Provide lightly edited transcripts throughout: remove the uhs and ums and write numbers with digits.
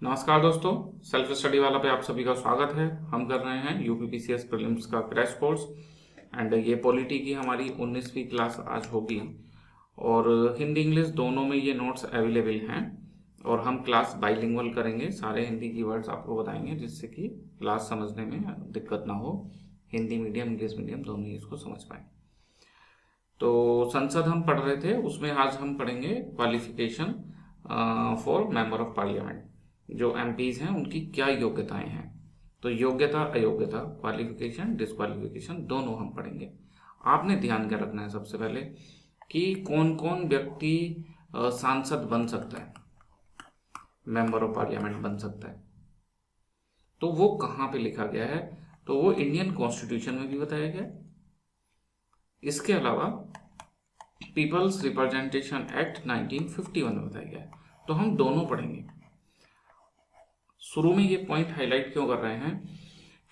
नमस्कार दोस्तों, self study वाला पे आप सभी का स्वागत है। हम कर रहे हैं यूपीपीसीएस प्रीलिम्स का क्रैश कोर्स एंड ये पॉलिटी की हमारी 19वीं क्लास आज होगी और हिंदी इंग्लिश दोनों में ये नोट्स अवेलेबल हैं और हम क्लास बाइलिंगुअल करेंगे। सारे हिंदी कीवर्ड्स आपको बताएंगे जिससे कि क्लास समझने में दिक्कत ना हो। हिंदी मीडियम इंग्लिश मीडियम दोनों ही इसको समझ पाए। तो संसद हम पढ़ रहे थे, उसमें आज हम पढ़ेंगे qualification for member of parliament. जो एमपीज हैं उनकी क्या योग्यताएं हैं, तो योग्यता अयोग्यता क्वालिफिकेशन डिसक्वालिफिकेशन दोनों हम पढ़ेंगे। आपने ध्यान क्या रखना है सबसे पहले कि कौन कौन व्यक्ति सांसद बन सकता है, मेंबर ऑफ पार्लियामेंट बन सकता है। तो वो कहाँ पे लिखा गया है, तो वो इंडियन कॉन्स्टिट्यूशन में भी बताया गया। इसके अलावा पीपल्स रिप्रेजेंटेशन एक्ट 1951 में बताया गया है। तो हम दोनों पढ़ेंगे। शुरू में ये पॉइंट हाईलाइट क्यों कर रहे हैं,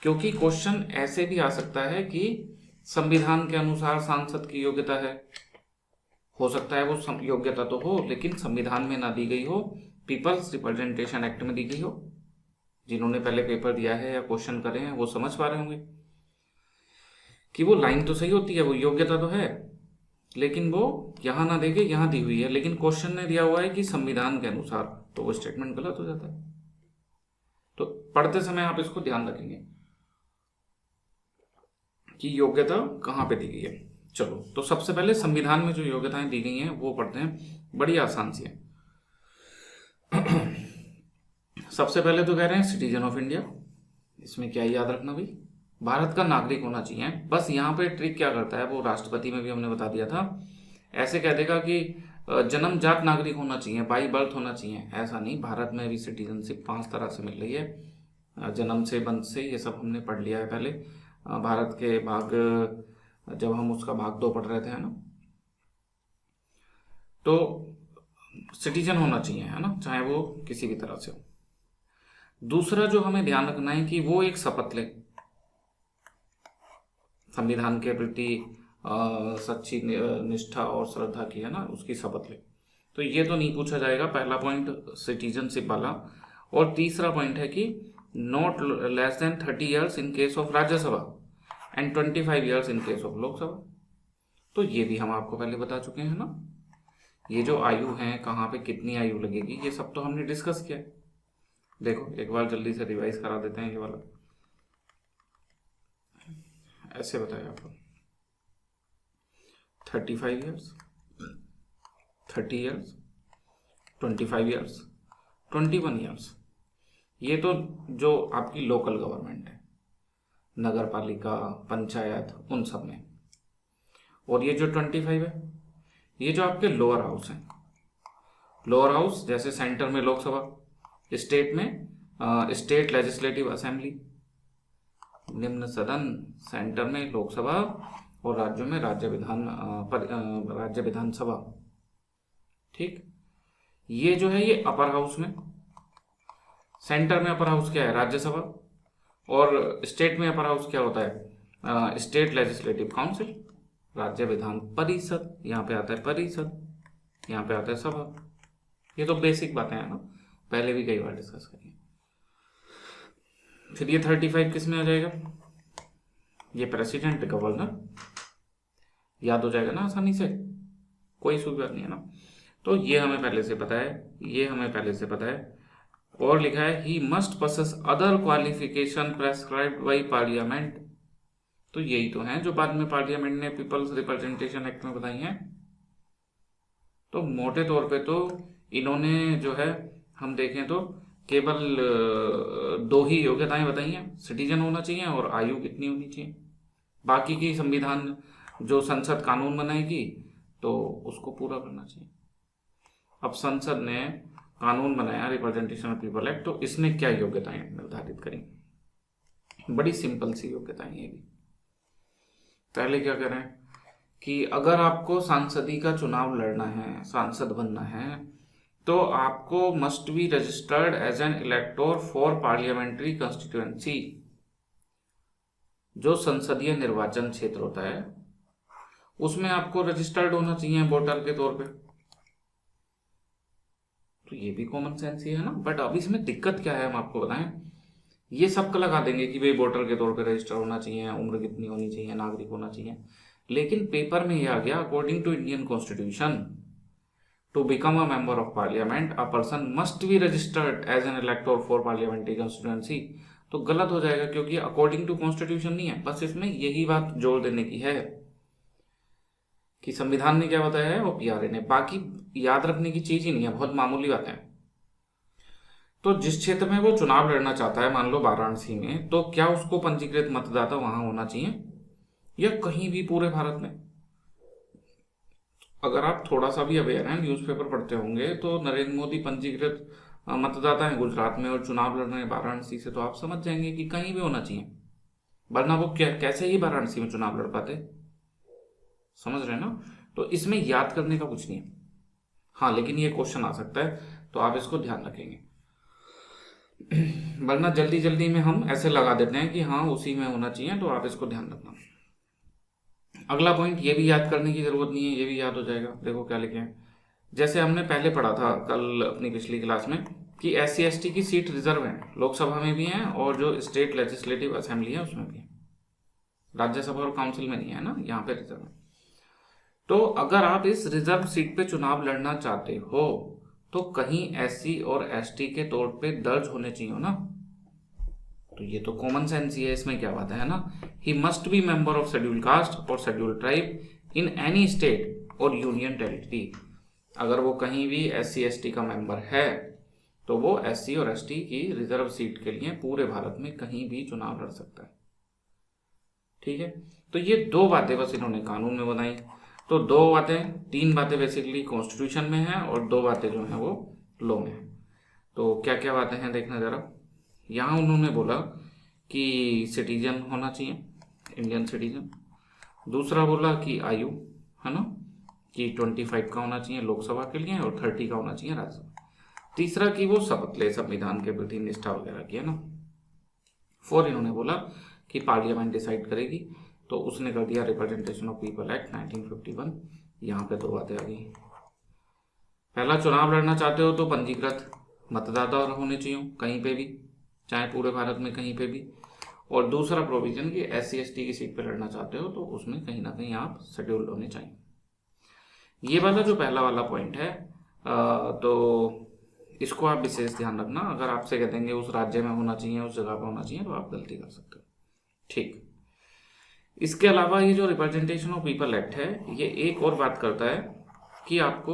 क्योंकि क्वेश्चन ऐसे भी आ सकता है कि संविधान के अनुसार सांसद की योग्यता है, हो सकता है वो योग्यता तो हो लेकिन संविधान में ना दी गई हो, पीपल्स रिप्रेजेंटेशन एक्ट में दी गई हो। जिन्होंने पहले पेपर दिया है या क्वेश्चन करे हैं वो समझ पा रहे होंगे कि वो लाइन तो सही होती है, वो योग्यता तो है, लेकिन वो यहां ना देके यहां दी हुई है, लेकिन क्वेश्चन ने दिया हुआ है कि संविधान के अनुसार, तो वो स्टेटमेंट गलत हो जाता है। तो पढ़ते समय आप इसको ध्यान रखेंगे कि योग्यता कहां पे दी गई है। चलो, तो सबसे पहले संविधान में जो योग्यताएं दी गई हैं वो पढ़ते हैं। बड़ी आसान सी है। सबसे पहले तो कह रहे हैं सिटीजन ऑफ इंडिया। इसमें क्या याद रखना भाई, भारत का नागरिक होना चाहिए। बस यहाँ पे ट्रिक क्या करता है, वो राष्ट्रपति में भी हमने बता दिया था, ऐसे कह देगा कि जन्मजात नागरिक होना चाहिए, बाई बर्थ होना चाहिए। ऐसा नहीं, भारत में भी सिटीजनशिप 5 तरह से मिल रही है, जन्म से, वंश से, ये सब हमने पढ़ लिया है पहले। भारत के भाग, जब हम उसका भाग 2 पढ़ रहे थे, है ना, तो सिटीजन होना चाहिए, है ना, चाहे वो किसी भी तरह से हो। दूसरा जो हमें ध्यान रखना है कि वो एक शपथ ले, संविधान के प्रति सच्ची निष्ठा और श्रद्धा की, है ना, उसकी शपथ ले। तो ये तो नहीं पूछा जाएगा, पहला पॉइंट सिटीजनशिप वाला। और तीसरा पॉइंट है कि not less than 30 years in case of Rajya Sabha and 25 years in case of Lok Sabha. तो ये भी हम आपको पहले बता चुके हैं ना, ये जो आयु है, कहाँ पे कितनी आयु लगेगी, ये सब तो हमने डिस्कस किया है। देखो एक बार जल्दी से रिवाइज करा देते हैं। ये वाला ऐसे बताया आपको, 35 ईयर्स, 30 ईयर्स, 25 ईयर्स, 21 ईयर्स। ये तो जो आपकी लोकल गवर्नमेंट है, नगर पालिका, पंचायत, उन सब में। और ये जो 25 है, ये जो आपके लोअर हाउस है, लोअर हाउस जैसे सेंटर में लोकसभा, स्टेट में स्टेट लेजिस्लेटिव असेंबली, निम्न सदन, सेंटर में लोकसभा और राज्यों में राज्य विधानसभा। ठीक, ये जो है ये अपर हाउस में, सेंटर में अपर हाउस क्या है, राज्यसभा, और स्टेट में अपर हाउस क्या होता है, स्टेट लेजिस्लेटिव काउंसिल, राज्य विधान परिषद। यहाँ पे आता है परिषद, यहाँ पे आता है सभा। ये तो बेसिक बातें हैं ना, पहले भी कई बार डिस्कस करिए। फिर ये 35 किस में आ जाएगा, ये प्रेसिडेंट गवर्नर, याद हो जाएगा ना आसानी से, कोई सुविधा नहीं है ना। तो ये हमें पहले से पता है, ये हमें पहले से पता है। और लिखा है he must possess other qualification prescribed by parliament. तो यही तो है जो बाद में पार्लियामेंट ने पीपल्स रिप्रेजेंटेशन एक्ट में बताई हैं। तो मोटे तौर पे तो इन्होंने जो है, हम देखें तो केवल 2 ही योग्यताएं बताई हैं, सिटीजन होना चाहिए और आयु कितनी होनी चाहिए। बाकी की संविधान जो संसद कानून बनाएगी तो उसको पूरा करना चाहिए। अब संसद ने कानून बनाया, रिप्रेजेंटेशन ऑफ पीपल एक्ट, तो इसने क्या योग्यताएं निर्धारित करी, बड़ी सिंपल सी योग्यताएं ये भी। पहले क्या करें कि अगर आपको सांसदी का चुनाव लड़ना है, सांसद बनना है, तो आपको must be registered as an elector for parliamentary constituency. जो संसदीय निर्वाचन क्षेत्र होता है उसमें आपको रजिस्टर्ड होना चाहिए वोटर के तौर पे। तो ये भी कॉमन सेंस ही है ना। बट अब इसमें दिक्कत क्या है हम आपको बताएं, ये सबका लगा देंगे कि भाई वोटर के तौर पे रजिस्टर होना चाहिए, उम्र कितनी होनी चाहिए, नागरिक होना चाहिए। लेकिन पेपर में ये आ गया according to Indian constitution to become a member of parliament a person must be registered as an elector for parliamentary constituency. तो गलत हो जाएगा क्योंकि अकॉर्डिंग टू कॉन्स्टिट्यूशन नहीं है, बस इसमें यही बात जोड़ देने की है कि संविधान ने क्या बताया है और पीआरए ने, बाकी याद रखने की चीज ही नहीं है, बहुत मामूली बातें हैं। तो जिस क्षेत्र में वो चुनाव लड़ना चाहता है, मान लो वाराणसी में, तो क्या उसको पंजीकृत मतदाता वहां होना चाहिए या कहीं भी पूरे भारत में? अगर आप थोड़ा सा भी अवेयर हैं, न्यूज़पेपर पढ़ते होंगे, तो नरेंद्र मोदी पंजीकृत मतदाता हैं गुजरात में और चुनाव लड़ रहे हैं वाराणसी से, तो आप समझ जाएंगे कि कहीं भी होना चाहिए, वरना वो क्या कैसे ही वाराणसी में चुनाव लड़ पाते। समझ रहे हैं ना? तो इसमें याद करने का कुछ नहीं है। हाँ, लेकिन ये क्वेश्चन आ सकता है, तो आप इसको ध्यान रखेंगे, वरना जल्दी जल्दी में हम ऐसे लगा देते हैं कि हाँ उसी में होना चाहिए, तो आप इसको ध्यान रखना। अगला पॉइंट ये भी याद करने की जरूरत नहीं है, ये भी याद हो जाएगा। देखो क्या लिखे हैं, जैसे हमने पहले पढ़ा था कल अपनी पिछली क्लास में कि SC/ST की सीट रिजर्व है, लोकसभा में भी है और जो स्टेट लेजिस्लेटिव असेंबली है उसमें भी है, राज्यसभा और काउंसिल में नहीं है ना, यहाँ पे रिजर्व है। तो अगर आप इस रिजर्व सीट पे चुनाव लड़ना चाहते हो तो कहीं SC और ST के तौर पे दर्ज होने चाहिए ना। तो ये तो कॉमन सेंस ही है, इसमें क्या बात है ना। He must be member of schedule caste और schedule tribe in any state और यूनियन टेरिटरी। अगर वो कहीं भी SC/ST का मेंबर है तो वो SC और ST की रिजर्व सीट के लिए पूरे भारत में कहीं भी चुनाव लड़ सकता है। ठीक है, तो ये दो बातें बस इन्होंने कानून में बनाई। तो दो बातें, तीन बातें बेसिकली कॉन्स्टिट्यूशन में है और दो बातें जो हैं वो लॉ में है। तो क्या क्या बातें हैं देखना जरा। यहाँ उन्होंने बोला कि सिटीजन होना चाहिए, इंडियन सिटीजन। दूसरा बोला कि आयु, है ना, कि 25 का होना चाहिए लोकसभा के लिए और 30 का होना चाहिए राज्यसभा। तीसरा कि वो शपथ ले संविधान के प्रति निष्ठा वगैरह की, है ना। 4 इन्होंने बोला कि पार्लियामेंट डिसाइड करेगी, तो उसने कर दिया रिप्रेजेंटेशन ऑफ पीपल एक्ट 1951। यहाँ पे दो बातें आ गई। पहला, चुनाव लड़ना चाहते हो तो पंजीकृत मतदाता होने चाहिए कहीं पे भी, चाहे पूरे भारत में कहीं पे भी। और दूसरा प्रोविजन कि SC/ST की सीट पे लड़ना चाहते हो तो उसमें कहीं ना कहीं आप शेड्यूल्ड होने चाहिए। ये वाला जो पहला वाला पॉइंट है, तो इसको आप विशेष ध्यान रखना। अगर आपसे कह देंगे उस राज्य में होना चाहिए, उस जगह पर होना चाहिए, तो आप गलती कर सकते हो। ठीक, इसके अलावा ये जो रिप्रेजेंटेशन ऑफ पीपल एक्ट है, ये एक और बात करता है कि आपको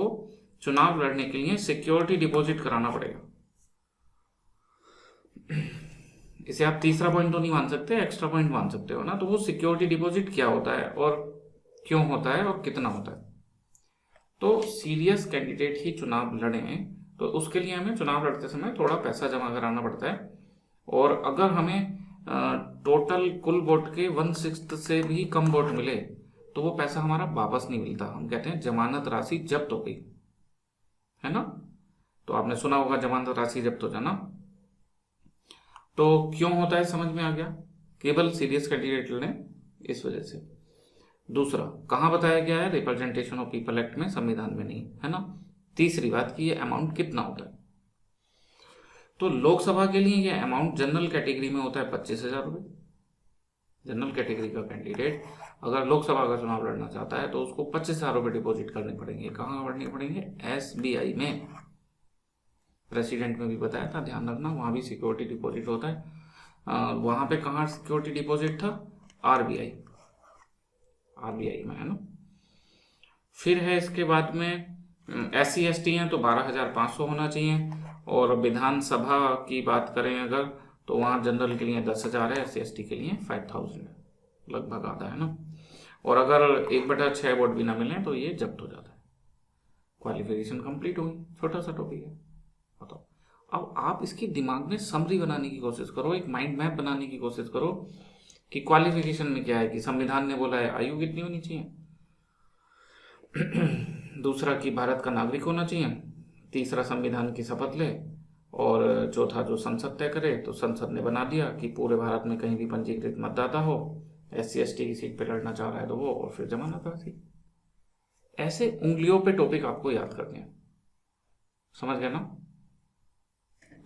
चुनाव लड़ने के लिए सिक्योरिटी डिपॉजिट कराना पड़ेगा। इसे आप तीसरा पॉइंट तो नहीं मान सकते, एक्स्ट्रा पॉइंट मान सकते हो ना। तो वो सिक्योरिटी डिपॉजिट क्या होता है और क्यों होता है और कितना होता है। तो सीरियस कैंडिडेट ही चुनाव लड़े, तो उसके लिए हमें चुनाव लड़ते समय थोड़ा पैसा जमा कराना पड़ता है। और अगर हमें टोटल कुल वोट के 1/6 से भी कम वोट मिले तो वो पैसा हमारा वापस नहीं मिलता। हम कहते हैं जमानत राशि जब्त हो गई, है ना। तो आपने सुना होगा जमानत राशि जब्त हो जाना। तो क्यों होता है समझ में आ गया, केवल सीरियस कैंडिडेट लड़े इस वजह से। दूसरा, कहाँ बताया गया है, रिप्रेजेंटेशन ऑफ पीपल एक्ट में, संविधान में नहीं, है ना। तीसरी बात कि ये अमाउंट कितना होता है। तो लोकसभा के लिए ये अमाउंट जनरल कैटेगरी में होता है 25,000 रुपये। जनरल कैटेगरी का कैंडिडेट अगर लोकसभा का चुनाव लड़ना चाहता है तो उसको 25,000 रुपये डिपॉजिट करने पड़ेंगे। कहाँ भरने पड़ेंगे, SBI में। प्रेसिडेंट में भी बताया था, ध्यान रखना, वहाँ भी सिक्योरिटी डिपॉजिट होता है। वहाँ पे कहाँ सिक्योरिटी डिपॉजिट था, RBI में, है ना। फिर है इसके बाद में SC/ST हैं तो 12,500 होना चाहिए। और विधानसभा की बात करें अगर, तो वहाँ जनरल के लिए 10,000 है, SC/ST के लिए 5,000 है, लगभग आधा, है ना। और अगर 1/6 वोट भी ना मिले तो ये जब्त हो जाता है। क्वालिफिकेशन कंप्लीट होगी, छोटा सा टॉपिक है। बताओ, अब आप इसकी दिमाग में समरी बनाने की कोशिश करो, एक माइंड मैप बनाने की कोशिश करो कि क्वालिफिकेशन में क्या है, कि संविधान ने बोला है आयु कितनी होनी चाहिए, दूसरा कि भारत का नागरिक होना चाहिए, तीसरा संविधान की शपथ ले, और चौथा जो संसद तय करे। तो संसद ने बना दिया कि पूरे भारत में कहीं भी पंजीकृत मतदाता हो, SC/ST की सीट पे लड़ना चाह रहा है तो वो, और फिर जमानत राशि। ऐसे उंगलियों पे टॉपिक आपको याद करने हैं, समझ गए ना।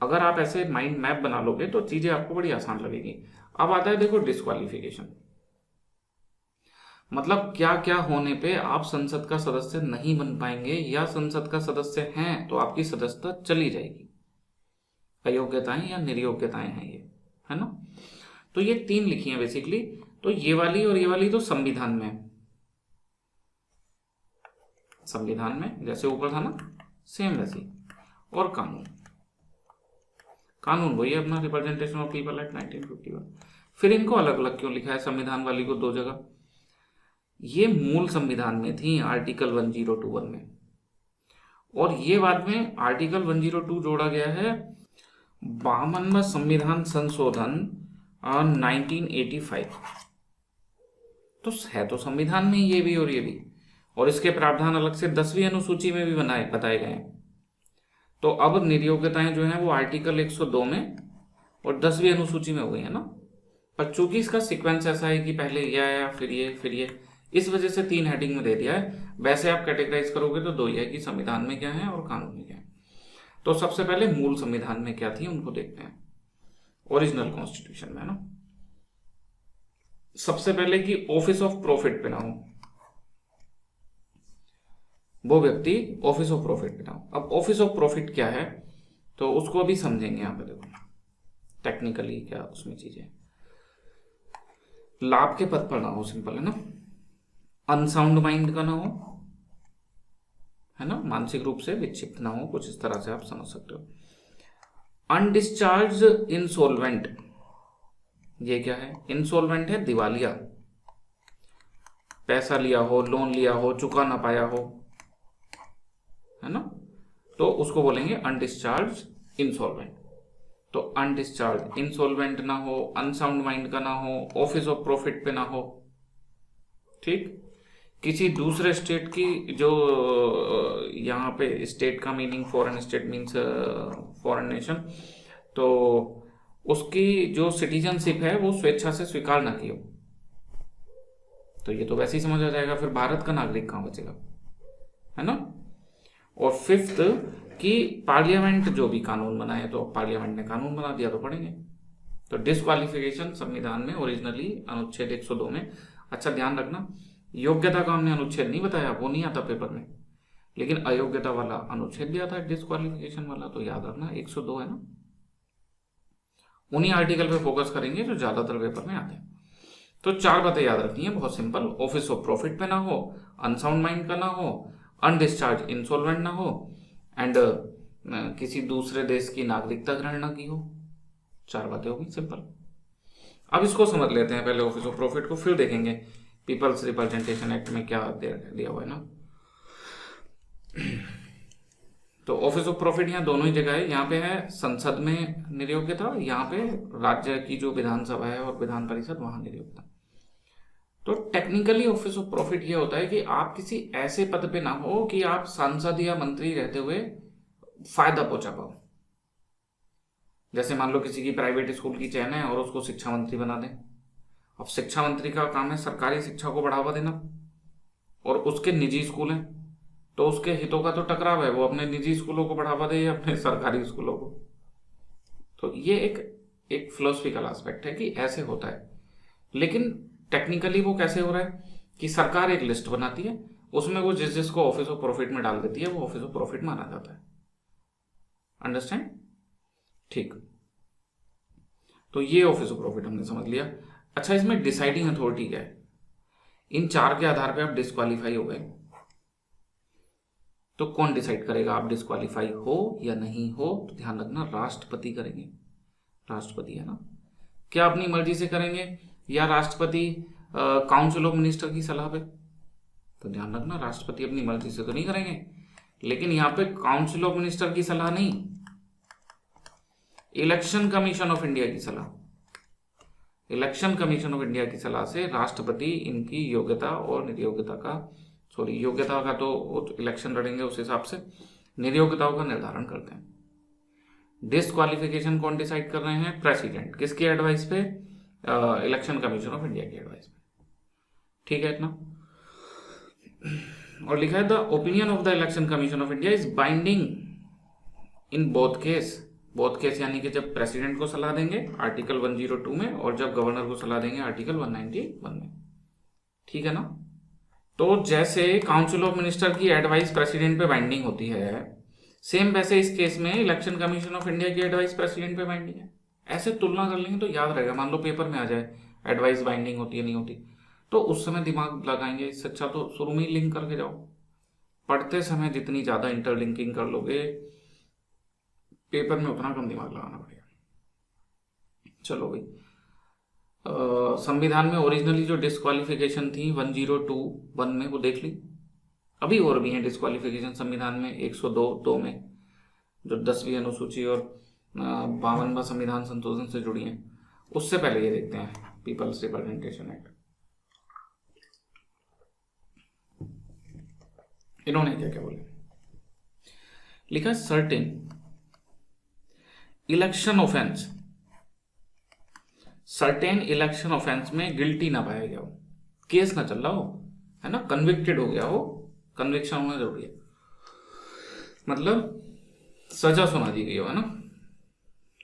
अगर आप ऐसे माइंड मैप बना लोगे तो चीजें आपको बड़ी आसान लगेगी। अब आता है देखो डिस्क्वालिफिकेशन, मतलब क्या क्या होने पे आप संसद का सदस्य नहीं बन पाएंगे, या संसद का सदस्य हैं तो आपकी सदस्यता चली जाएगी। अयोग्यताएं या निर्योग्यताएं हैं ये, है ना। तो ये 3 लिखी हैं बेसिकली। तो ये वाली और ये वाली तो संविधान में है। संविधान में जैसे ऊपर था ना, सेम वैसी। और कानून, कानून वही है अपना, रिप्रेजेंटेशन ऑफ पीपल एक्ट 1951। फिर इनको अलग अलग क्यों लिखा है, संविधान वाली को 2 जगह? ये मूल संविधान में थी आर्टिकल 1021 में, और ये बाद में आर्टिकल 102 जोड़ा गया है 52वां संविधान संशोधन 1985। तो है तो संविधान में ये भी और ये भी, और इसके प्रावधान अलग से 10वीं अनुसूची में भी बताए गए हैं। तो अब निर्योग्यताएं जो हैं वो आर्टिकल 102 में और 10वीं अनुसूची में हो गई है ना। पर चूंकि इसका सीक्वेंस ऐसा है कि पहले ये आया फिर ये फिर ये, इस वजह से 3 हेडिंग में दे दिया है। वैसे आप कैटेगराइज करोगे तो 2 ही है कि संविधान में क्या है और कानून में क्या है। तो सबसे पहले मूल संविधान में क्या थी उनको देखते हैं, ओरिजिनल कॉन्स्टिट्यूशन में, है ना। सबसे पहले कि ऑफिस ऑफ प्रॉफिट पे ना हो, वो व्यक्ति ऑफिस ऑफ प्रॉफिट पे ना हो। अब ऑफिस ऑफ प्रॉफिट क्या है तो उसको अभी समझेंगे। यहाँ पे देखो टेक्निकली क्या उसमें चीजें, लाभ के पद पर ना हो, सिंपल है ना। अनसाउंड माइंड का ना हो, है ना, मानसिक रूप से विक्षिप्त ना हो, कुछ इस तरह से आप समझ सकते हो। अनडिस्चार्ज इंसॉल्वेंट, ये क्या है? इंसॉल्वेंट है दिवालिया, पैसा लिया हो, लोन लिया हो, चुका ना पाया हो, है ना, तो उसको बोलेंगे अनडिस्चार्ज इंसॉल्वेंट। तो अनडिस्चार्ज इंसॉल्वेंट ना हो, अनसाउंड माइंड का ना हो, ऑफिस ऑफ प्रॉफिट पे ना हो, ठीक। किसी दूसरे स्टेट की, जो यहाँ पे स्टेट का meaning foreign state means foreign nation, तो उसकी जो सिटीजनशिप है वो स्वेच्छा से स्वीकार ना की हो, तो ये तो वैसे ही समझ आ जाएगा, फिर भारत का नागरिक कहाँ बचेगा, है ना। और 5th कि पार्लियामेंट जो भी कानून बनाए, तो पार्लियामेंट ने कानून बना दिया तो पढ़ेंगे। तो डिस्क्वालिफिकेशन संविधान में ओरिजिनली अनुच्छेद 102 में। अच्छा ध्यान रखना, योग्यता का हमने अनुच्छेद नहीं बताया, वो नहीं आता पेपर में, लेकिन अयोग्यता वाला अनुच्छेद भी आता है, डिस्क्वालिफिकेशन वाला, तो याद रखना 102 है ना। उन्हीं आर्टिकल पे फोकस करेंगे जो ज्यादातर पेपर में आते हैं। तो 4 बातें याद रखनी है, बहुत सिंपल। ऑफिस ऑफ प्रॉफिट पे ना हो, अनसाउंड माइंड का ना हो, अनडिस्चार्ज इंसॉल्वेंट ना हो, एंड किसी दूसरे देश की नागरिकता ग्रहण ना की हो। 4 बातें होगी, सिंपल। अब इसको समझ लेते हैं पहले ऑफिस ऑफ प्रॉफिट को, फिर देखेंगे पीपल्स रिप्रेजेंटेशन एक्ट में क्या दिया हुआ है ना। तो ऑफिस ऑफ प्रॉफिट यहाँ दोनों ही जगह है, यहाँ पे है संसद में निर्योग्यता, यहाँ पे राज्य की जो विधानसभा है और विधान परिषद वहां निर्योग्यता। तो टेक्निकली ऑफिस ऑफ प्रॉफिट ये होता है कि आप किसी ऐसे पद पे ना हो कि आप सांसद या मंत्री रहते हुए फायदा पहुंचा पाओ। जैसे मान लो किसी की प्राइवेट स्कूल की चैन है और उसको शिक्षा मंत्री बना दें। अब शिक्षा मंत्री का काम है सरकारी शिक्षा को बढ़ावा देना, और उसके निजी स्कूल हैं, तो उसके हितों का तो टकराव है, वो अपने निजी स्कूलों को बढ़ावा दे या अपने सरकारी स्कूलों को। तो ये एक फिलोसफिकल एस्पेक्ट है कि ऐसे होता है। लेकिन टेक्निकली वो कैसे हो रहा है कि सरकार एक लिस्ट बनाती है, उसमें वो जिस जिसको ऑफिस ऑफ प्रॉफिट में डाल देती है वो ऑफिस ऑफ प्रॉफिट माना जाता है। अंडरस्टैंड? ठीक, तो ये ऑफिस ऑफ प्रॉफिट हमने समझ लिया। अच्छा, इसमें डिसाइडिंग अथॉरिटी क्या है? इन 4 के आधार पे आप डिस्क्वालीफाई हो गए, तो कौन डिसाइड करेगा आप डिस्क्वालीफाई हो या नहीं हो? तो ध्यान रखना राष्ट्रपति करेंगे। राष्ट्रपति है ना, क्या अपनी मर्जी से करेंगे या राष्ट्रपति काउंसिल ऑफ मिनिस्टर की सलाह पे? तो ध्यान रखना राष्ट्रपति अपनी मर्जी से तो नहीं करेंगे, लेकिन यहाँ पे काउंसिल ऑफ मिनिस्टर की सलाह नहीं, इलेक्शन कमीशन ऑफ इंडिया की सलाह। इलेक्शन कमीशन ऑफ इंडिया की सलाह से राष्ट्रपति इनकी योग्यता और निर्योग्यता का, सॉरी योग्यता का तो इलेक्शन लड़ेंगे उस हिसाब से, निर्योग्यताओं का निर्धारण करते हैं। डिस्क्वालिफिकेशन कौन डिसाइड कर रहे हैं? प्रेसिडेंट। किसकी एडवाइस पे? इलेक्शन कमीशन ऑफ इंडिया की एडवाइस पे। ठीक है इतना। और लिखा है the opinion of the election commission of India is binding in both case both case यानी कि जब प्रेसिडेंट को सलाह देंगे आर्टिकल 102 में, और जब गवर्नर को सलाह देंगे आर्टिकल 191 में। ठीक है ना। तो जैसे काउंसिल ऑफ मिनिस्टर की एडवाइस प्रेसिडेंट पे बाइंडिंग होती है, सेम वैसे इस केस में इलेक्शन कमीशन ऑफ इंडिया की एडवाइस प्रेसिडेंट पे बाइंडिंग है। ऐसे तुलना कर लेंगे तो याद रहेगा। मान लो पेपर में आ जाए एडवाइस बाइंडिंग होती है नहीं होती, तो उस समय दिमाग लगाएंगे। इससे अच्छा तो शुरू में ही लिंक करके जाओ। पढ़ते समय जितनी ज्यादा इंटरलिंकिंग कर लोगे, पेपर में उतना कम दिमाग लगाना पड़ेगा। चलो भाई, संविधान में ओरिजिनली जो डिस्क्वालिफिकेशन थी 1021 में, वो देख ली। अभी और भी है डिस्क्वालिफिकेशन संविधान में 102 में, जो 10वीं अनुसूची और 52वां संविधान संशोधन से जुड़ी है। उससे पहले ये देखते हैं पीपल्स रिप्रेजेंटेशन एक्ट, इन्होंने क्या क्या बोले। लिखा certain election offence, certain election offence में गिल्टी ना पाया गया हो, केस ना चल रहा हो, है ना, कन्विक्टेड हो गया हो, कन्विक्शन होना जरूरी है, मतलब सजा सुना दी गई हो, है ना।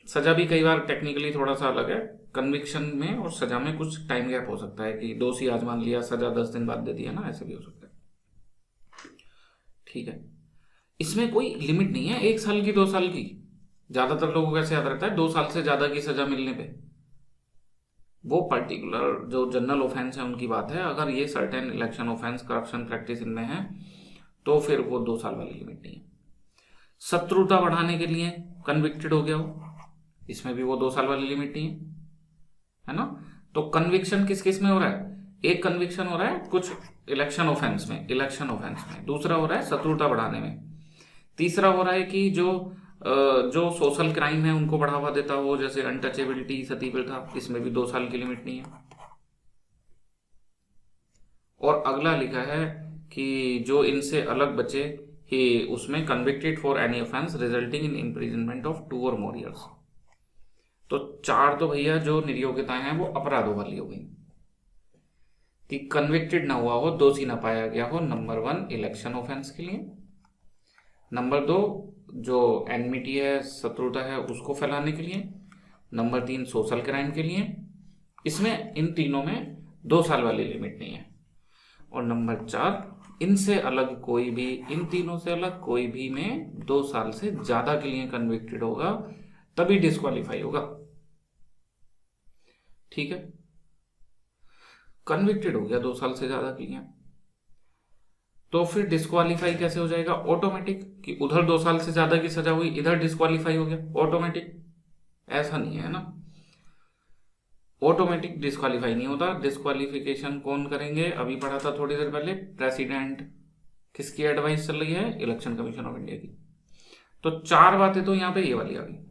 सजा भी कई बार टेक्निकली थोड़ा सा अलग है, कन्विक्शन में और सजा में कुछ टाइम गैप हो सकता है कि दोषी आज मान लिया, सजा 10 दिन बाद दे दिया ना, ऐसे भी हो सकता है। ठीक है, इसमें कोई लिमिट नहीं है 1 साल की 2 साल की। ज्यादातर लोगों को ऐसे याद रहता है 2 साल से ज्यादा की सजा मिलने पे, वो पर्टिकुलर जो जनरल ऑफेंस है उनकी बात है। अगर ये certain election offence, corruption practice इनमें है, तो फिर वो 2 साल वाली लिमिट नहीं है। शत्रुता बढ़ाने के लिए कन्विक्टेड हो गया हो, इसमें भी वो 2 साल वाली लिमिट नहीं है ना। तो कन्विक्शन किस किस में हो रहा है? एक कन्विक्शन हो रहा है कुछ इलेक्शन ऑफेंस में, दूसरा हो रहा है शत्रुता बढ़ाने में, तीसरा हो रहा है कि जो सोशल क्राइम है उनको बढ़ावा देता हो, जैसे अनटचेबिलिटी, सती प्रथा, इसमें भी 2 साल की लिमिट नहीं है। और अगला लिखा है कि जो इनसे अलग बचे ही, उसमें convicted for any offence resulting in imprisonment of 2 और मोर ईयर्स। तो 4 तो भैया जो निर्योग्यताएं हैं वो अपराधों वाली हो गई कि कन्विक्टेड ना हुआ हो, दोषी ना पाया गया हो। नंबर 1 इलेक्शन ऑफेंस के लिए, नंबर 2 जो एनमिटी है, शत्रुता है, उसको फैलाने के लिए, नंबर 3 सोशल क्राइम के लिए। इसमें इन तीनों में 2 साल वाली लिमिट नहीं है। और नंबर 4 इनसे अलग कोई भी, इन तीनों से अलग कोई भी में 2 साल से ज्यादा के लिए कन्विक्टेड होगा तभी डिस्क्वालीफाई होगा। ठीक है, कन्विक्टेड हो गया 2 साल से ज्यादा के लिए, तो फिर डिस्क्वालीफाई कैसे हो जाएगा? ऑटोमेटिक, कि उधर 2 साल से ज्यादा की सजा हुई, इधर डिस्क्वालीफाई हो गया ऑटोमेटिक। ऐसा नहीं है ना, ऑटोमेटिक डिस्क्वालीफाई नहीं होता। डिस्क्वालिफिकेशन कौन करेंगे? अभी पढ़ा था थोड़ी देर पहले, प्रेसिडेंट। किसकी एडवाइस चल रही है? इलेक्शन कमीशन ऑफ इंडिया की। तो 4 बातें तो यहां पे ये वाली आ गई।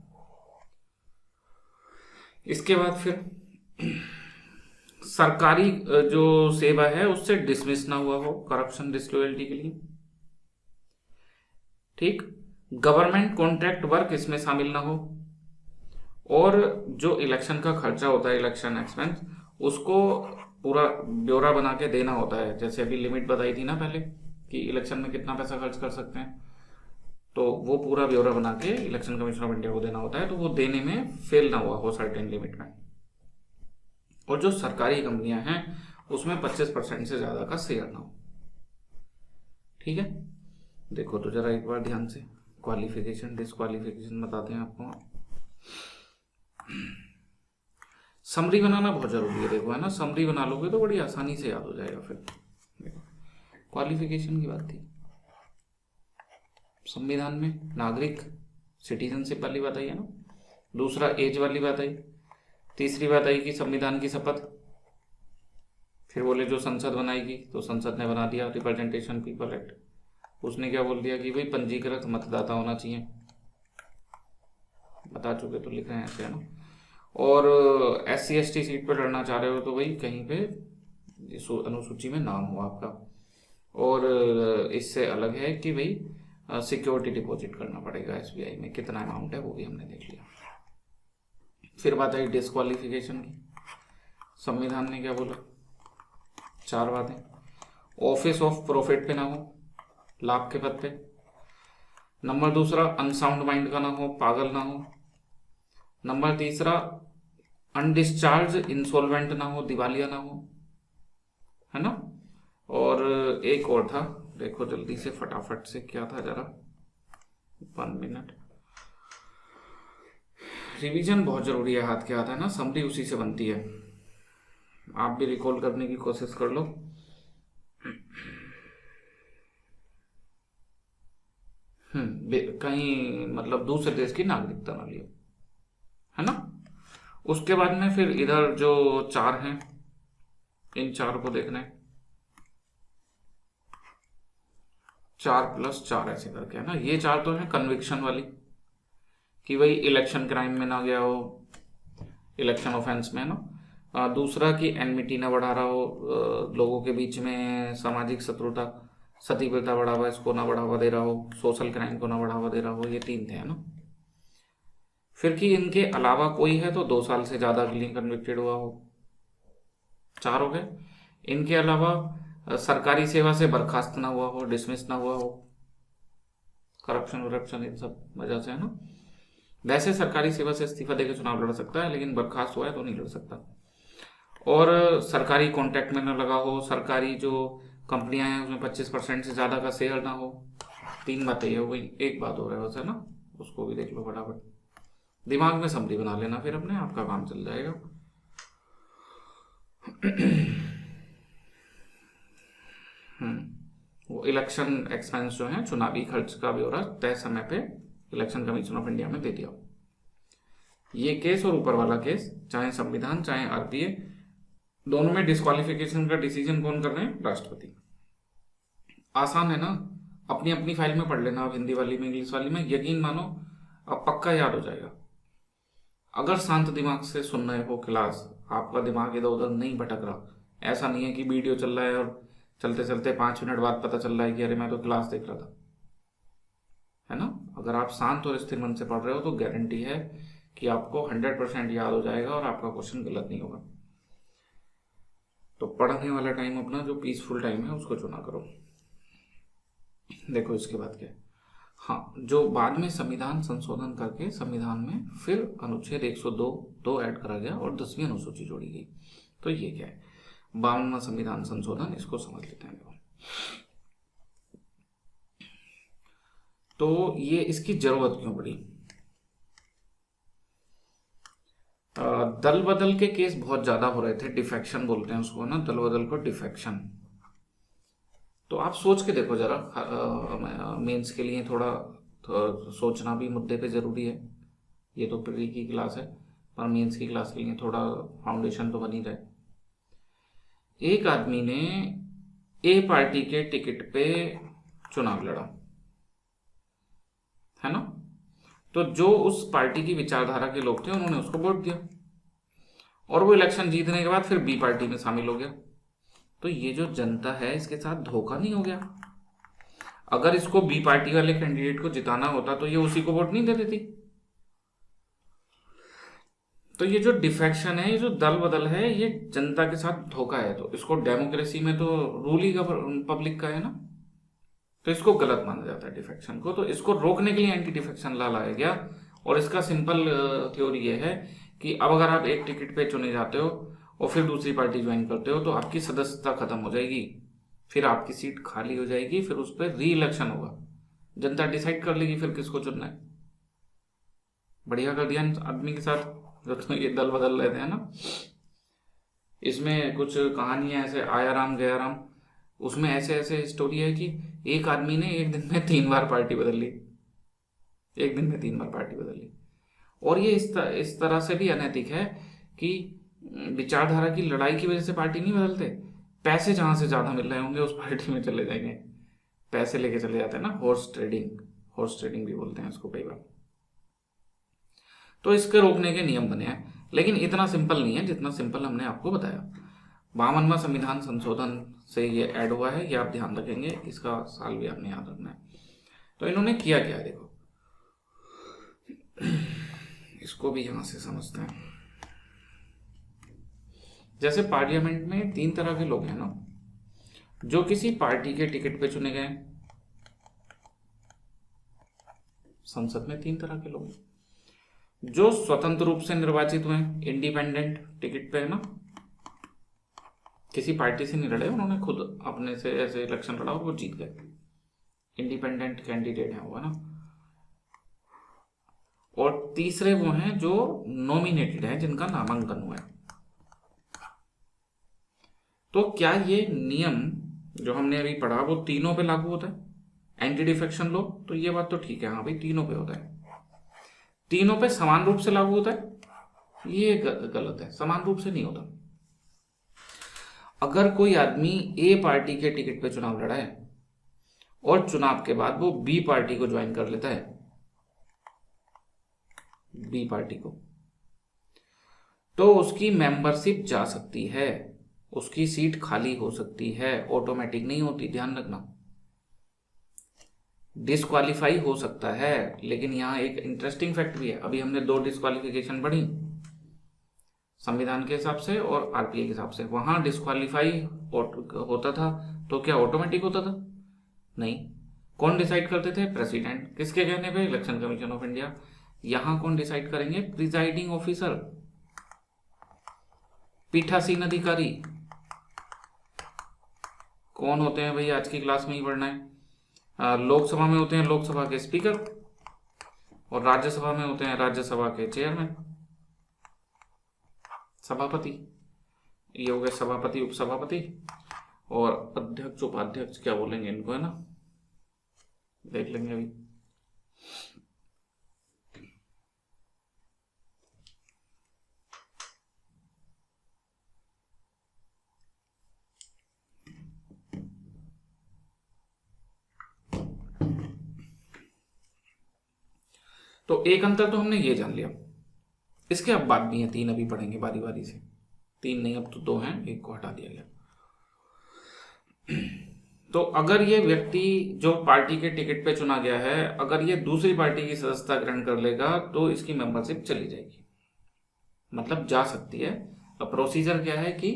इसके बाद फिर सरकारी जो सेवा है उससे डिसमिस ना हुआ हो करप्शन डिसलॉयल्टी के लिए। ठीक, गवर्नमेंट कॉन्ट्रैक्ट वर्क इसमें शामिल ना हो, और जो इलेक्शन का खर्चा होता है, इलेक्शन एक्सपेंस, उसको पूरा ब्यौरा बना के देना होता है। जैसे अभी लिमिट बताई थी ना पहले कि इलेक्शन में कितना पैसा खर्च कर सकते हैं, तो वो पूरा ब्यौरा बना के इलेक्शन कमीशन ऑफ इंडिया को देना होता है। तो वो देने में फेल ना हुआ हो सर्टेन लिमिट में। और जो सरकारी कंपनियां हैं उसमें 25% से ज्यादा का शेयर ना हो। ठीक है, देखो तो जरा एक बार ध्यान से, क्वालिफिकेशन डिस्क्वालिफिकेशन बताते हैं आपको। समरी बनाना बहुत जरूरी है, देखो, है ना। समरी बना लोगे तो बड़ी आसानी से याद हो जाएगा। फिर देखो, क्वालिफिकेशन की बात थी संविधान में, नागरिक सिटीजनशिप वाली बात आई है ना, दूसरा एज वाली बात आई, तीसरी बात आई कि संविधान की शपथ। फिर बोले जो संसद बनाएगी, तो संसद ने बना दिया रिप्रेजेंटेशन पीपल एक्ट। उसने क्या बोल दिया कि भाई पंजीकृत मतदाता होना चाहिए, बता चुके तो लिख रहे हैं ऐसे, है ना। और SC ST सीट पर लड़ना चाह रहे हो तो भाई कहीं पे अनुसूची में नाम हो आपका। और इससे अलग है कि भाई सिक्योरिटी डिपॉजिट करना पड़ेगा SBI में, कितना अमाउंट है वो भी हमने देख लिया। फिर बात आई डिस्क्वालिफिकेशन की, संविधान ने क्या बोला? 4 बातें। ऑफिस ऑफ प्रॉफिट पे ना हो, लाभ के पद पे। नंबर 2 अनसाउंड माइंड का ना हो, पागल ना हो, नंबर तीसरा, अनडिस्चार्ज इंसॉल्वेंट ना हो, दिवालिया ना हो, है ना। और एक और था, देखो जल्दी से फटाफट से क्या था जरा, 1 मिनट। रिवीजन बहुत जरूरी है, हाथ के आता है ना, समरी उसी से बनती है। आप भी रिकॉल करने की कोशिश कर लो। कहीं मतलब दूसरे देश की नागरिकता ना लियो, है ना। उसके बाद में फिर इधर जो 4 हैं, इन 4 को देखना है, 4+4 ऐसे करके, है ना। ये 4 तो है कन्विक्शन वाली, कि वही इलेक्शन क्राइम में ना गया हो, इलेक्शन ऑफेंस में, है ना। दूसरा कि एनमिटी ना बढ़ा रहा हो, लोगों के बीच में सामाजिक शत्रुता, सती प्रथा बढ़ावा, इसको ना बढ़ावा दे रहा हो, सोशल क्राइम को ना बढ़ावा दे रहा हो, ये 3 थे, है ना। फिर कि इनके अलावा कोई है तो 2 साल से ज्यादा के लिए कन्विक्टेड हुआ हो, 4 हो गए। इनके अलावा सरकारी सेवा से बर्खास्त ना हुआ हो, डिसमिस ना हुआ हो, करप्शन वरप्शन इन सब वजह से, है ना। वैसे सरकारी सेवा से इस्तीफा देकर चुनाव लड़ सकता है, लेकिन बर्खास्त हुआ है तो नहीं लड़ सकता। और सरकारी कॉन्ट्रैक्ट में न लगा हो, सरकारी जो कंपनियां हैं उसमें 25% से ज़्यादा का शेयर ना हो। 3 बातें ये हो गई, एक बात हो रहा है बस, है ना। उसको भी देख लो फटाफट, दिमाग में समरी बना लेना, फिर अपने आपका काम चल जाएगा। वो इलेक्शन एक्सपेंस जो है, चुनावी खर्च का ब्यौरा तय समय पे इलेक्शन कमीशन ऑफ इंडिया में दे दिया। ये केस और ऊपर वाला केस, चाहे संविधान चाहे आरपीए, दोनों में डिस्क्वालिफिकेशन का डिसीजन कौन कर रहे हैं? राष्ट्रपति। आसान है ना, अपनी अपनी फाइल में पढ़ लेना, आप हिंदी वाली में इंग्लिश वाली में, यकीन मानो अब पक्का याद हो जाएगा। अगर शांत दिमाग से सुन रहे हो क्लास, आपका दिमाग इधर उधर नहीं भटक रहा, ऐसा नहीं है कि वीडियो चल रहा है और चलते चलते 5 मिनट बाद पता चल रहा है कि अरे मैं तो क्लास देख रहा था, है ना। अगर आप शांत और स्थिर मन से पढ़ रहे हो तो गारंटी है कि आपको 100% याद हो जाएगा और आपका क्वेश्चन गलत नहीं होगा। तो पढ़ने वाला टाइम अपना जो पीसफुल टाइम है उसको चुना करो। देखो इसके बाद क्या है, हाँ, जो बाद में संविधान संशोधन करके संविधान में फिर अनुच्छेद 102 ऐड करा गया और 10वीं अनुसूची जोड़ी गई। तो ये क्या है? 52वां संविधान संशोधन, इसको समझ लेते हैं। तो ये इसकी जरूरत क्यों पड़ी? दल बदल के केस बहुत ज्यादा हो रहे थे, डिफेक्शन बोलते हैं उसको ना, दल बदल को डिफेक्शन। तो आप सोच के देखो जरा, मेंस के लिए थोड़ा सोचना भी मुद्दे पे जरूरी है। ये तो प्री की क्लास है, पर मेंस की क्लास के लिए थोड़ा फाउंडेशन तो बनी जाए। एक आदमी ने ए पार्टी के टिकट पे चुनाव लड़ा, है ना। तो जो उस पार्टी की विचारधारा के लोग थे उन्होंने उसको वोट दिया, और वो इलेक्शन जीतने के बाद फिर बी पार्टी में शामिल हो गया। तो ये जो जनता है इसके साथ धोखा नहीं हो गया? अगर इसको बी पार्टी वाले कैंडिडेट को जिताना होता तो ये उसी को वोट नहीं दे देती। तो ये जो डिफेक्शन है, ये जो दल बदल है, ये जनता के साथ धोखा है। तो इसको डेमोक्रेसी में तो रूल ही पब्लिक का है ना, तो इसको गलत माना जाता है डिफेक्शन को। तो इसको रोकने के लिए एंटी डिफेक्शन लॉ लाया गया, और इसका सिंपल थ्योरी ये है कि अब अगर आप एक टिकट पे चुने जाते हो और फिर दूसरी पार्टी ज्वाइन करते हो तो आपकी सदस्यता खत्म हो जाएगी, फिर आपकी सीट खाली हो जाएगी, फिर उस पर री इलेक्शन होगा, जनता डिसाइड कर लेगी फिर किसको चुनना है। बढ़िया कर दिया आदमी के साथ जो तो ये दल बदल रहे थे, है ना। इसमें कुछ कहानियां ऐसे, आया राम गया राम, उसमें ऐसे ऐसे स्टोरी है कि एक आदमी ने एक दिन में 3 बार पार्टी बदल ली, एक दिन में 3 बार पार्टी बदल ली। और ये इस तरह से भी अनैतिक है कि विचारधारा की लड़ाई की वजह से पार्टी नहीं बदलते, पैसे जहां से ज्यादा मिल रहे होंगे उस पार्टी में चले जाएंगे, पैसे लेके चले जाते हैं ना, हॉर्स ट्रेडिंग, हॉर्स ट्रेडिंग भी बोलते हैं इसको कई बार। तो इसके रोकने के नियम बने हैं, लेकिन इतना सिंपल नहीं है जितना सिंपल हमने आपको बताया। 52वां संविधान संशोधन से ये ऐड हुआ है, ये आप ध्यान रखेंगे, इसका साल भी आपने याद रखना है। तो इन्होंने किया क्या है देखो, इसको भी यहां से समझते हैं। जैसे पार्लियामेंट में 3 तरह के लोग हैं ना, जो किसी पार्टी के टिकट पे चुने गए। संसद में 3 तरह के लोग हैं, जो स्वतंत्र रूप से निर्वाचित हुए, इंडिपेंडेंट टिकट पे है ना, किसी पार्टी से नहीं लड़े, उन्होंने खुद अपने से ऐसे इलेक्शन लड़ा और वो जीत गए, इंडिपेंडेंट कैंडिडेट है वो, है ना। और तीसरे वो हैं जो नॉमिनेटेड है, जिनका नामांकन हुआ है। तो क्या ये नियम जो हमने अभी पढ़ा वो तीनों पे लागू होता है, एंटी डिफेक्शन लो? तो ये बात तो ठीक है, हाँ भाई तीनों पे होता है। तीनों पे समान रूप से लागू होता है? ये गलत है, समान रूप से नहीं होता। अगर कोई आदमी ए पार्टी के टिकट पे चुनाव लड़ा है और चुनाव के बाद वो बी पार्टी को ज्वाइन कर लेता है, बी पार्टी को, तो उसकी मेंबरशिप जा सकती है, उसकी सीट खाली हो सकती है, ऑटोमेटिक नहीं होती, ध्यान रखना। डिस्क्वालीफाई हो सकता है, लेकिन यहाँ एक इंटरेस्टिंग फैक्ट भी है। अभी हमने 2 डिस्क्वालिफिकेशन पढ़ी, संविधान के हिसाब से और आरपीए के हिसाब से। वहां डिस्क्वालीफाई होता था तो क्या ऑटोमेटिक होता था? नहीं। कौन डिसाइड करते थे? प्रेसिडेंट। किसके कहने पे? Election commission of India. यहां कौन डिसाइड करेंगे? प्रिजाइडिंग ऑफिसर, पीठासीन अधिकारी। कौन होते हैं भाई? आज की क्लास में ही पढ़ना है। लोकसभा में होते हैं लोकसभा के स्पीकर, और राज्यसभा में होते हैं राज्यसभा के चेयरमैन, सभापति। ये हो गए सभापति, उपसभापति, और अध्यक्ष उपाध्यक्ष क्या बोलेंगे इनको, है ना, देख लेंगे अभी। तो एक अंतर तो हमने ये जान लिया। इसके अब बात भी है, 3 अभी पढ़ेंगे बारी बारी से। 3 नहीं, अब तो 2 हैं, एक को हटा दिया गया। तो अगर ये व्यक्ति जो पार्टी के टिकट पे चुना गया है, अगर ये दूसरी पार्टी की सदस्यता ग्रहण कर लेगा तो इसकी मेंबरशिप चली जाएगी, मतलब जा सकती है। अब प्रोसीजर क्या है कि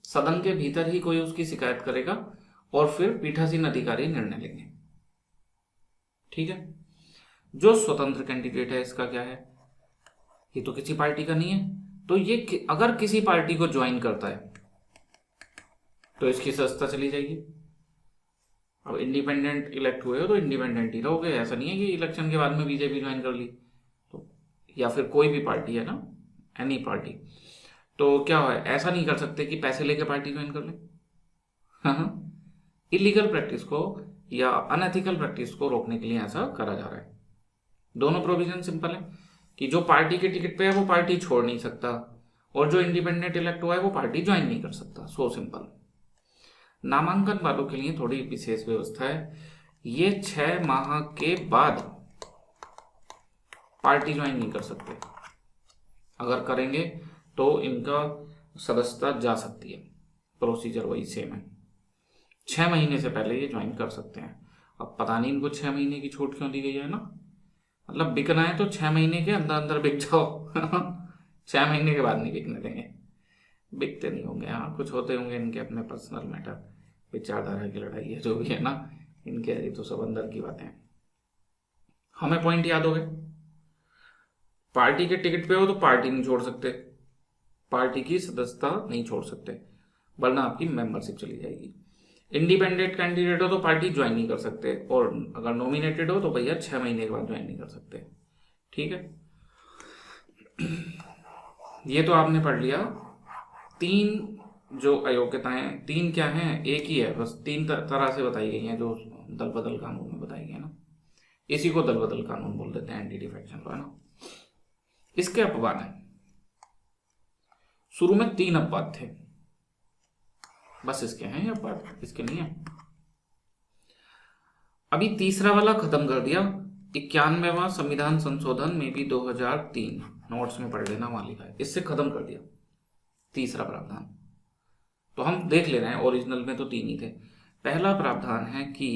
सदन के भीतर ही कोई उसकी शिकायत करेगा और फिर पीठासीन अधिकारी निर्णय लेंगे, ठीक है। जो स्वतंत्र कैंडिडेट है, इसका क्या है? ये तो किसी पार्टी का नहीं है, तो ये अगर किसी पार्टी को ज्वाइन करता है तो इसकी सदस्यता चली जाएगी। अब इंडिपेंडेंट इलेक्ट हुए हो तो इंडिपेंडेंट ही रहोगे, ऐसा नहीं है कि इलेक्शन के बाद में बीजेपी ज्वाइन कर ली तो, या फिर कोई भी पार्टी है ना, एनी पार्टी, तो क्या है, ऐसा नहीं कर सकते कि पैसे लेके पार्टी ज्वाइन कर ले। हाँ, इलीगल प्रैक्टिस को या अनएथिकल प्रैक्टिस को रोकने के लिए ऐसा करा जा रहा है। दोनों प्रोविजन सिंपल है कि जो पार्टी के टिकट पे है वो पार्टी छोड़ नहीं सकता, और जो इंडिपेंडेंट इलेक्ट हुआ है वो पार्टी ज्वाइन नहीं कर सकता। So simple. नामांकन वालों के लिए थोड़ी विशेष व्यवस्था है। ये 6 माह के बाद पार्टी ज्वाइन नहीं कर सकते, अगर करेंगे तो इनका सदस्यता जा सकती है। प्रोसीजर वही सेम है, 6 महीने से पहले ये ज्वाइन कर सकते हैं। अब पता नहीं इनको 6 महीने की छूट क्यों दी गई है ना, मतलब बिकना है तो 6 महीने के अंदर अंदर बिक जाओ। 6 महीने के बाद नहीं बिकने देंगे। बिकते नहीं होंगे, हाँ कुछ होते होंगे इनके अपने पर्सनल मैटर, विचारधारा की लड़ाई है जो भी है ना इनके, ये तो सब अंदर की बातें हैं। हमें पॉइंट याद हो गए। पार्टी के टिकट पे हो तो पार्टी नहीं छोड़ सकते, पार्टी की सदस्यता नहीं छोड़ सकते, वरना आपकी मेंबरशिप चली जाएगी। इंडिपेंडेंट कैंडिडेट हो तो पार्टी ज्वाइन नहीं कर सकते, और अगर नॉमिनेटेड हो तो भैया 6 महीने के बाद ज्वाइन नहीं कर सकते, ठीक है। ये तो आपने पढ़ लिया। 3 जो अयोग्यताएं, 3 क्या हैं? एक ही है, बस 3 तरह से बताई गई हैं जो दल बदल कानून में बताई गई है ना, इसी को दल बदल कानून बोल देते हैं, एंटी डिफेक्शन को, है ना। इसके अपवाद हैं। शुरू में 3 अपवाद थे, बस इसके हैं अपवाद, इसके नहीं है। अभी तीसरा वाला खत्म कर दिया। 91वां संविधान संशोधन में भी 2003, नोट्स में पढ़ लेना, वहां लिखा है, इससे खत्म कर दिया तीसरा प्रावधान। तो हम देख ले रहे हैं, ओरिजिनल में तो 3 ही थे। पहला प्रावधान है कि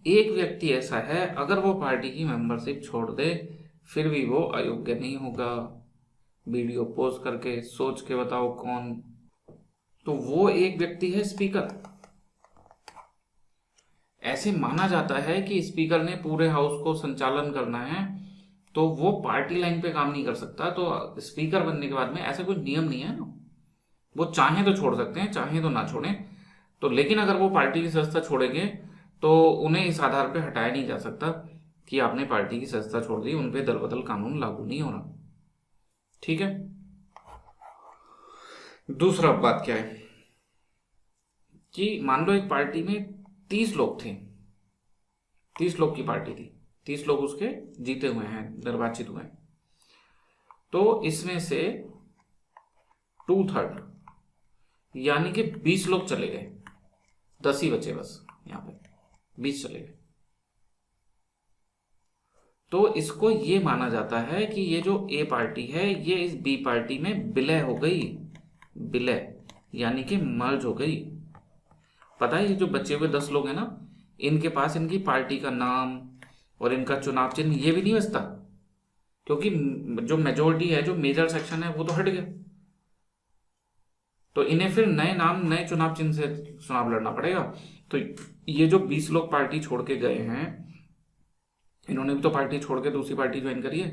एक व्यक्ति ऐसा है, अगर वो पार्टी की मेंबरशिप छोड़ दे फिर भी वो अयोग्य नहीं होगा। वीडियो पोस्ट करके सोच के बताओ कौन? तो वो एक व्यक्ति है स्पीकर। ऐसे माना जाता है कि स्पीकर ने पूरे हाउस को संचालन करना है, तो वो पार्टी लाइन पे काम नहीं कर सकता। तो स्पीकर बनने के बाद में ऐसा कोई नियम नहीं है ना, वो चाहें तो छोड़ सकते हैं, चाहें तो ना छोड़ें। तो लेकिन अगर वो पार्टी की सदस्यता छोड़ेंगे तो उन्हें इस आधार पे हटाया नहीं जा सकता कि आपने पार्टी की सदस्यता छोड़ दी, उन पे दल बदल कानून लागू नहीं हो रहा। ठीक है। दूसरा बात क्या है कि मान लो एक पार्टी में 30 लोग थे, 30 लोग की पार्टी थी, 30 लोग उसके जीते हुए हैं, निर्वाचित हुए हैं। तो इसमें से 2/3 यानी कि 20 लोग चले गए, 10 ही बचे बस, यहां पे 20 चले गए। तो इसको ये माना जाता है कि ये जो ए पार्टी है ये इस बी पार्टी में विलय हो गई, विलय यानी कि मर्ज हो गई। पता है ये जो बचे हुए 10 लोग हैं ना, इनके पास इनकी पार्टी का नाम और इनका चुनाव चिन्ह ये भी नहीं बचता, क्योंकि जो मेजोरिटी है, जो मेजर सेक्शन है, वो तो हट गया। तो इन्हें फिर नए नाम, नए चुनाव चिन्ह से चुनाव लड़ना पड़ेगा। तो ये जो 20 लोग पार्टी छोड़ के गए हैं, इन्होंने भी तो पार्टी छोड़ के दूसरी पार्टी ज्वाइन करी है,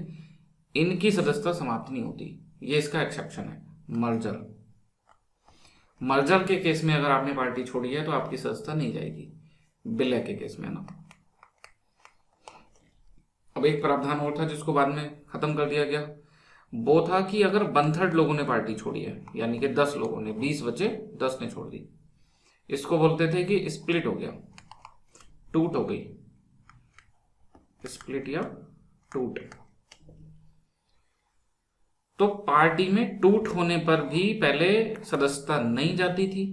इनकी सदस्यता समाप्त नहीं होती। ये इसका एक्सेप्शन है, मर्जर। मर्जर के केस में अगर आपने पार्टी छोड़ी है तो आपकी सदस्यता नहीं जाएगी, विलय के केस में ना। अब एक प्रावधान और था जिसको बाद में खत्म कर दिया गया, वो था कि अगर 1/3 लोगों ने पार्टी छोड़ी है, यानी कि 10 लोगों ने, 20 बचे, 10 ने छोड़ दी, इसको बोलते थे कि स्प्लिट हो गया, टूट हो गई, स्प्लिट या टूट। तो पार्टी में टूट होने पर भी पहले सदस्यता नहीं जाती थी,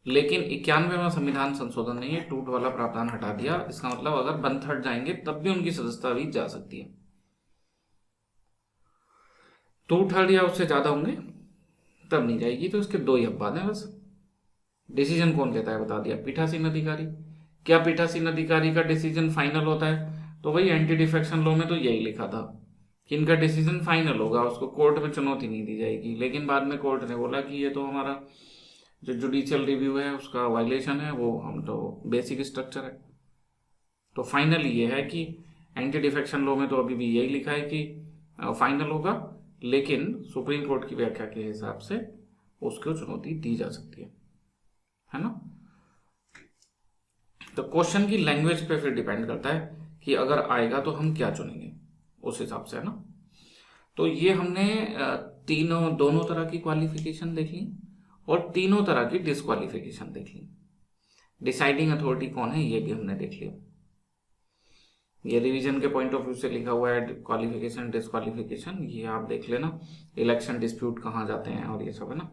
लेकिन 91वां संविधान संशोधन ने ये टूट वाला प्रावधान हटा दिया। इसका मतलब अगर 1/3 जाएंगे तब भी उनकी सदस्यता भी जा सकती है। 2/3 या उससे ज्यादा होंगे तब नहीं जाएगी। तो इसके दो ही अपवाद हैं बस। डिसीजन कौन लेता है बता दिया, पीठासीन अधिकारी। क्या पीठासीन अधिकारी का डिसीजन फाइनल होता है? तो वही एंटी डिफेक्शन लॉ में तो यही लिखा था कि इनका डिसीजन फाइनल होगा, उसको कोर्ट में चुनौती नहीं दी जाएगी। लेकिन बाद में कोर्ट ने बोला कि ये तो हमारा जो जुडिशियल रिव्यू है उसका वायलेशन है, वो हम तो बेसिक स्ट्रक्चर है। तो फाइनल ये है कि एंटी डिफेक्शन लॉ में तो अभी भी यही लिखा है कि फाइनल होगा, लेकिन सुप्रीम कोर्ट की व्याख्या के हिसाब से उसको चुनौती दी जा सकती है ना। तो क्वेश्चन की लैंग्वेज पे फिर डिपेंड करता है कि अगर आएगा तो हम क्या चुनेंगे, उस हिसाब से, है ना। तो ये हमने दोनों तरह की क्वालिफिकेशन देख ली और तीनों तरह की डिस्क्वालिफिकेशन देख ली। डिसाइडिंग अथॉरिटी कौन है ये भी हमने देख लिया। ये रिवीजन के पॉइंट ऑफ व्यू से लिखा हुआ है, क्वालिफिकेशन डिस्क्वालिफिकेशन, ये आप देख लेना। इलेक्शन डिस्प्यूट कहाँ जाते हैं और ये सब, है ना।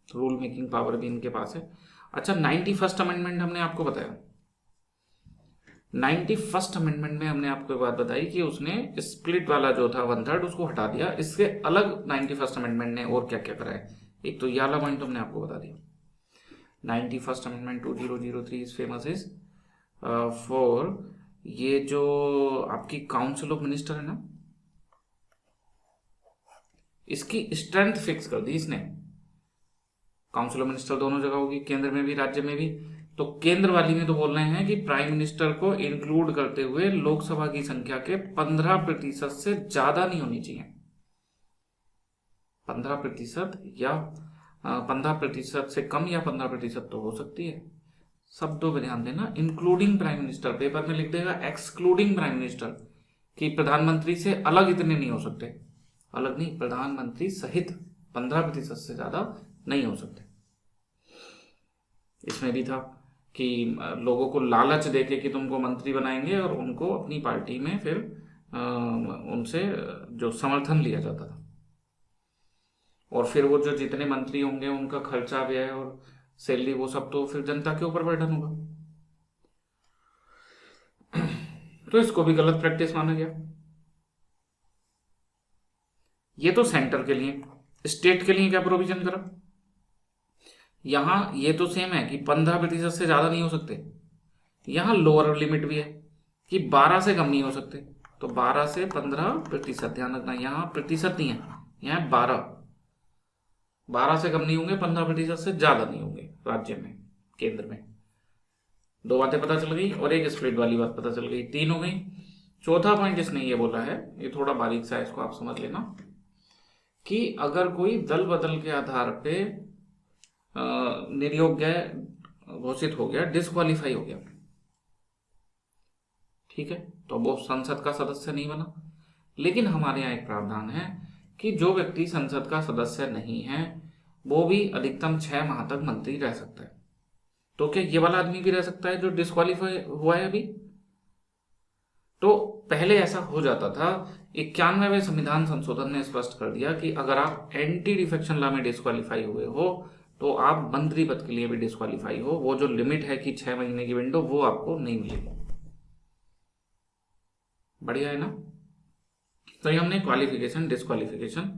रूल मेकिंग पावर भी इनके पास है। अच्छा, 91st अमेंडमेंट हमने आपको बताया। 91st अमेंडमेंट में हमने आपको एक बात बताई कि उसने स्प्लिट वाला जो था 1/3 उसको हटा दिया। इसके अलग 91st अमेंडमेंट ने और क्या क्या करा है, एक तो ये वाला पॉइंट हमने आपको बता दिया। 91st amendment 2003 is famous is for ये जो आपकी काउंसिल ऑफ मिनिस्टर है ना, इसकी स्ट्रेंथ फिक्स कर दी इसने। काउंसिल ऑफ मिनिस्टर दोनों जगह होगी, केंद्र में भी राज्य में भी। तो केंद्र वाली में तो बोल रहे हैं कि प्राइम मिनिस्टर को इंक्लूड करते हुए लोकसभा की संख्या के 15% से ज्यादा नहीं होनी चाहिए। 15% या 15% से कम या 15% तो हो सकती है। शब्दों पर ध्यान देना, इंक्लूडिंग प्राइम मिनिस्टर, पेपर में लिख देगा एक्सक्लूडिंग प्राइम मिनिस्टर, कि प्रधानमंत्री से अलग इतने नहीं हो सकते, अलग नहीं, प्रधानमंत्री सहित 15% से ज्यादा नहीं हो सकते। इसमें भी था कि लोगों को लालच देके कि तुमको मंत्री बनाएंगे और उनको अपनी पार्टी में फिर उनसे जो समर्थन लिया जाता था, और फिर वो जो जितने मंत्री होंगे उनका खर्चा व्यय और सैलरी वो सब तो फिर जनता के ऊपर बर्डन होगा। तो इसको भी गलत प्रैक्टिस माना गया। ये तो सेंटर के लिए। स्टेट के लिए क्या प्रोविजन करा, यहां ये तो सेम है कि 15% से ज्यादा नहीं हो सकते। यहां लोअर लिमिट भी है कि 12 से कम नहीं हो सकते। तो 12 से 15%, ध्यान रखना, यहां प्रतिशत नहीं है, यहां 12 से कम नहीं होंगे, 15% से ज्यादा नहीं होंगे राज्य में, केंद्र में। 2 बातें पता चल गई और एक स्प्लिट वाली बात पता चल गई, 3 हो गई। चौथा पॉइंट इसने ये बोला है, ये थोड़ा बारीक सा है, इसको आप समझ लेना, कि अगर कोई दल बदल के आधार पे निर्योग्य घोषित हो गया, डिस्क्वालीफाई हो गया, ठीक है, तो वो संसद का सदस्य नहीं बना। लेकिन हमारे यहाँ एक प्रावधान है कि जो व्यक्ति संसद का सदस्य नहीं है वो भी अधिकतम 6 माह तक मंत्री रह सकता है। तो क्या ये वाला आदमी भी रह सकता है जो डिस्क्वालीफाई हुआ है अभी? तो पहले ऐसा हो जाता था, 91वें संविधान संशोधन ने स्पष्ट कर दिया कि अगर आप एंटी डिफेक्शन लॉ में डिस्क्वालीफाई हुए हो तो आप मंत्री पद के लिए भी डिस्क्वालीफाई हो। वो जो लिमिट है कि 6 महीने की विंडो, वो आपको नहीं मिलेगी। बढ़िया है ना? तो ये हमने क्वालिफिकेशन डिस्क्वालिफिकेशन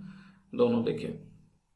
दोनों देखे।